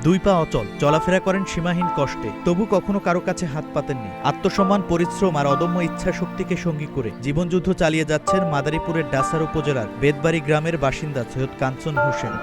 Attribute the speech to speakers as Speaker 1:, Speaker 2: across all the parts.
Speaker 1: দুই পা অচল, চলাফেরা করেন সীমাহীন কষ্টে, তবু কখনো কারো কাছে হাত পাতেননি। আত্মসম্মান, পরিশ্রম আর অদম্য ইচ্ছাশক্তিকে সঙ্গী করে জীবনযুদ্ধ চালিয়ে যাচ্ছেন মাদারীপুরের ডাসার উপজেলার বেদবাড়ি গ্রামের বাসিন্দা সৈয়দ কাঞ্চন হোসেন।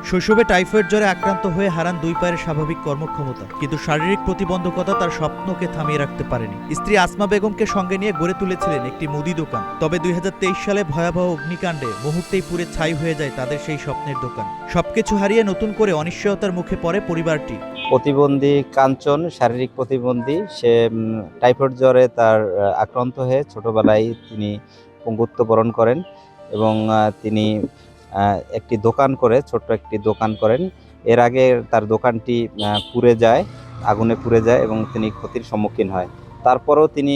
Speaker 1: শৈশবে টাইফয়েড জ্বরে আক্রান্ত হয়ে হারান দুই পায়ের স্বাভাবিক কর্মক্ষমতা, কিন্তু শারীরিক প্রতিবন্ধকতা তার স্বপ্নকে থামিয়ে রাখতে পারেনি। স্ত্রী আসমা বেগমকে সঙ্গে নিয়ে গড়ে তুলেছিলেন একটি মুদি দোকান। তবে 2023 সালে ভয়াবহ অগ্নিকাণ্ডে মুহূর্তেই পুড়ে ছাই হয়ে যায় তাদের সেই স্বপ্নের দোকান। সবকিছু হারিয়ে নতুন করে অনিশ্চয়তার মুখে পড়ে পরিবারটি।
Speaker 2: প্রতিবন্ধী কাঞ্চন শারীরিক প্রতিবন্ধী, সে টাইফয়েড জ্বরে তার আক্রান্ত হয়ে ছোটবেলায় তিনি পঙ্গুত্ব বরণ করেন এবং তিনি একটি দোকান করে ছোট্ট একটি দোকান করেন। এর আগে তার দোকানটি পুড়ে যায়, আগুনে পুড়ে যায় এবং তিনি ক্ষতির সম্মুখীন হয়। তারপরও তিনি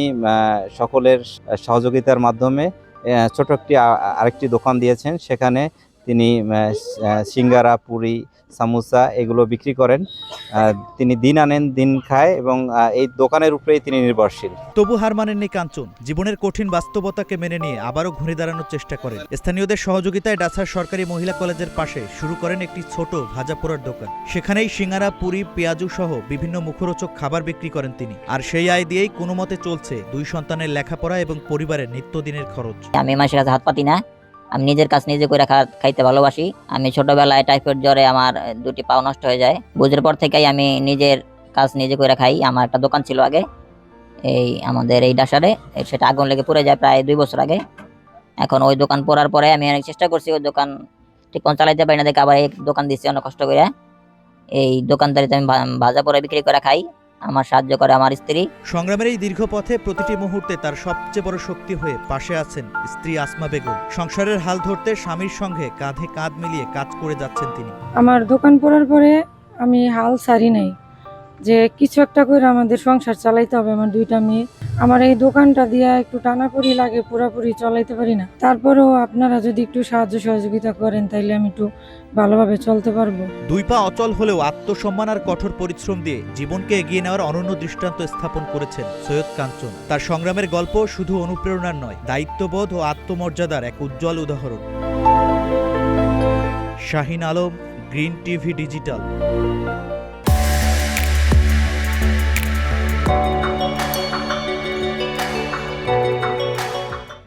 Speaker 2: সকলের সহযোগিতার মাধ্যমে ছোট একটি আরেকটি দোকান দিয়েছেন। সেখানে তিনি সিঙ্গারা, পুরি, সামোসা এগুলো বিক্রি করেন। তিনি দিন আনেন দিন খায় এবং এই দোকানের উপরেই তিনি নির্ভরশীল।
Speaker 1: তবু হার মানেননি কাঞ্চন। জীবনের কঠিন বাস্তবতাকে মেনে নিয়ে আবারও ঘুরে দাঁড়ানোর চেষ্টা করেন। স্থানীয়দের সহযোগিতায় ডাসার সরকারি মহিলা কলেজের পাশে শুরু করেন একটি ছোট ভাজা পোড়ার দোকান। সেখানেই সিঙ্গারা, পুরি, পেঁয়াজু সহ বিভিন্ন মুখরোচক খাবার বিক্রি করেন তিনি। আর সেই আয় দিয়েই কোনো মতে চলছে দুই সন্তানের লেখাপড়া এবং পরিবারের নিত্যদিনের খরচ।
Speaker 3: আমি মানুষের কাছে হাত পাতি না, আমি নিজের কাজ নিজে করে খাইতে ভালোবাসি। আমি ছোটবেলায় টাইফয়েড জ্বরে আমার দুটি পাও নষ্ট হয়ে যায়। বুঝের পর থেকেই আমি নিজের কাজ নিজে করে খাই। আমার একটা দোকান ছিল আগে এই আমাদের এই ডাসারে, সেটা আগুন লেগে পুড়ে যায় প্রায় 2 বছর আগে। এখন ওই দোকান পড়ার পরে আমি অনেক চেষ্টা করছি, ওই দোকান ঠিক মতো চালাইতে পারি না দেখে আবার এই দোকান দিচ্ছি অনেক কষ্ট করে। এই দোকানদারিতে আমি ভাজা পোড়া বিক্রি করে খাই, আমার সাহায্য করে আমার স্ত্রী।
Speaker 1: সংগ্রামের এই দীর্ঘ পথে প্রতিটি মুহূর্তে তার সবচেয়ে বড় শক্তি হয়ে পাশে আছেন স্ত্রী আসমা বেগম। সংসারের হাল ধরতে স্বামীর সঙ্গে কাঁধে কাঁধ মিলিয়ে কাজ করে যাচ্ছেন তিনি।
Speaker 4: আমার দোকান পড়ার পরে আমি হাল ছাড়ি নাই যে কিছু একটা করে আমাদের সংসার চালাইতে হবে। আমার 2টা মেয়ে, আমার এই দোকানটা দিয়ে একটু টানাপড়ি লাগে, পুরোপুরি চালাইতে পারি না। তারপরেও আপনারা যদি একটু সাহায্য সহযোগিতা করেন তাইলে আমি একটু ভালোভাবে চলতে পারবো।
Speaker 1: দুই পা অচল হলেও আত্মসম্মান আর কঠোর পরিশ্রম দিয়ে জীবনকে এগিয়ে নেওয়ার অনন্য দৃষ্টান্ত স্থাপন করেছেন সৈয়দ কাঞ্চন। তার সংগ্রামের গল্প শুধু অনুপ্রেরণার নয়, দায়িত্ববোধ ও আত্মমর্যাদার এক উজ্জ্বল উদাহরণ। শাহিন আলম, গ্রিন টিভি ডিজিটাল।